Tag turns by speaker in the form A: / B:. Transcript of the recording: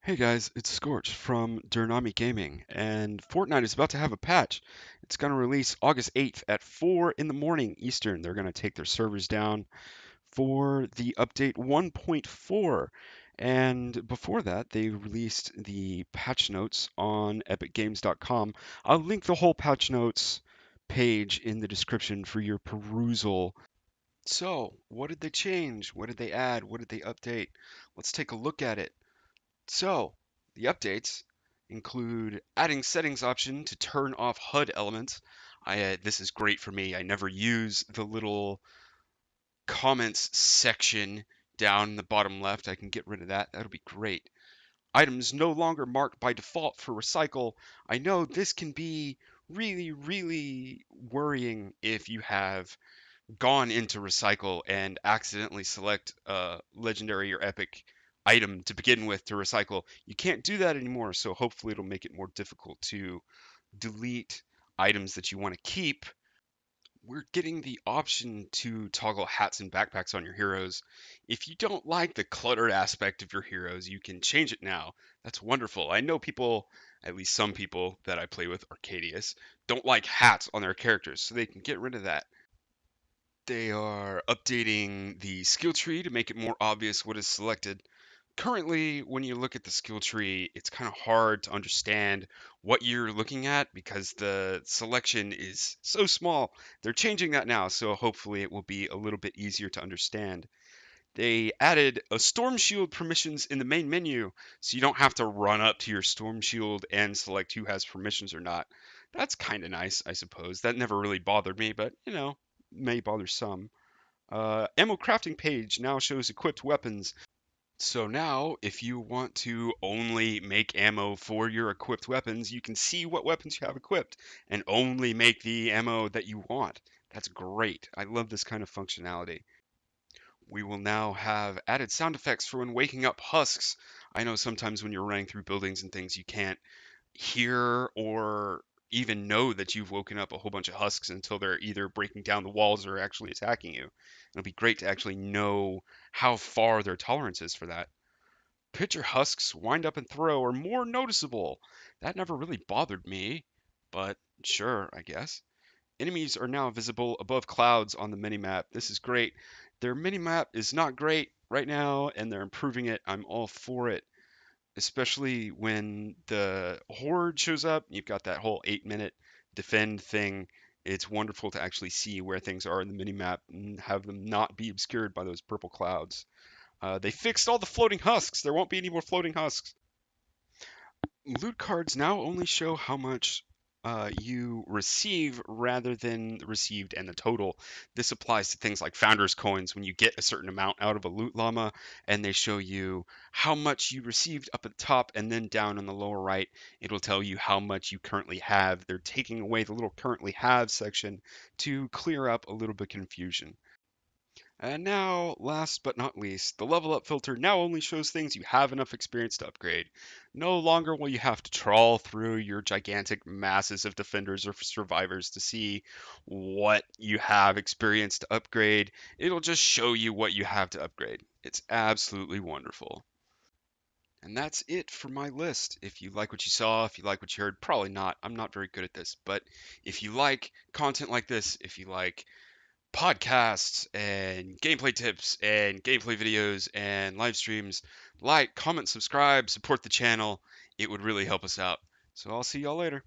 A: Hey guys, it's Scorch from DerNami Gaming, and Fortnite is about to have a patch. It's going to release August 8th at 4 in the morning Eastern. They're going to take their servers down for the update 1.4. And before that, they released the patch notes on epicgames.com. I'll link the whole patch notes page in the description for your perusal. So, what did they change? What did they add? What did they update? Let's take a look at it. So, the updates include adding settings option to turn off HUD elements. This is great for me. I never use the little comments section down in the bottom left. I can get rid of that. That'll be great. Items no longer marked by default for recycle. I know this can be really, really worrying if you have gone into recycle and accidentally select a legendary or epic item to begin with to recycle. You can't do that anymore, so hopefully it'll make it more difficult to delete items that you want to keep. We're getting the option to toggle hats and backpacks on your heroes. If you don't like the cluttered aspect of your heroes, you can change it now. That's wonderful. I know people, at least some people that I play with, Arcadius, don't like hats on their characters, so they can get rid of that. They are updating the skill tree to make it more obvious what is selected. Currently, when you look at the skill tree, it's kind of hard to understand what you're looking at because the selection is so small. They're changing that now, so hopefully it will be a little bit easier to understand. They added a storm shield permissions in the main menu, so you don't have to run up to your storm shield and select who has permissions or not. That's kind of nice, I suppose. That never really bothered me, but may bother some. Ammo crafting page now shows equipped weapons. So now, if you want to only make ammo for your equipped weapons, you can see what weapons you have equipped and only make the ammo that you want. That's great. I love this kind of functionality. We will now have added sound effects for when waking up husks. I know sometimes when you're running through buildings and things, you can't hear or even know that you've woken up a whole bunch of husks until they're either breaking down the walls or actually attacking you. It'll be great to actually know how far their tolerance is for that. Pitcher husks, wind up and throw are more noticeable. That never really bothered me, but sure, I guess. Enemies are now visible above clouds on the minimap. This is great. Their minimap is not great right now, and they're improving it. I'm all for it, especially when the horde shows up. You've got that whole 8 minute defend thing. It's wonderful to actually see where things are in the minimap and have them not be obscured by those purple clouds. They fixed all the floating husks. There won't be any more floating husks. Loot cards now only show how much you receive rather than received and the total. This applies to things like Founders coins when you get a certain amount out of a loot llama and they show you how much you received up at the top and then down on the lower right, it'll tell you how much you currently have. They're taking away the little currently have section to clear up a little bit of confusion. And now, last but not least, the level up filter now only shows things you have enough experience to upgrade. No longer will you have to trawl through your gigantic masses of defenders or survivors to see what you have experience to upgrade. It'll just show you what you have to upgrade. It's absolutely wonderful. And that's it for my list. If you like what you saw, if you like what you heard, probably not. I'm not very good at this. But if you like content like this, if you like podcasts and gameplay tips and gameplay videos and live streams, like, comment, subscribe, support the channel. It would really help us out. So I'll see y'all later.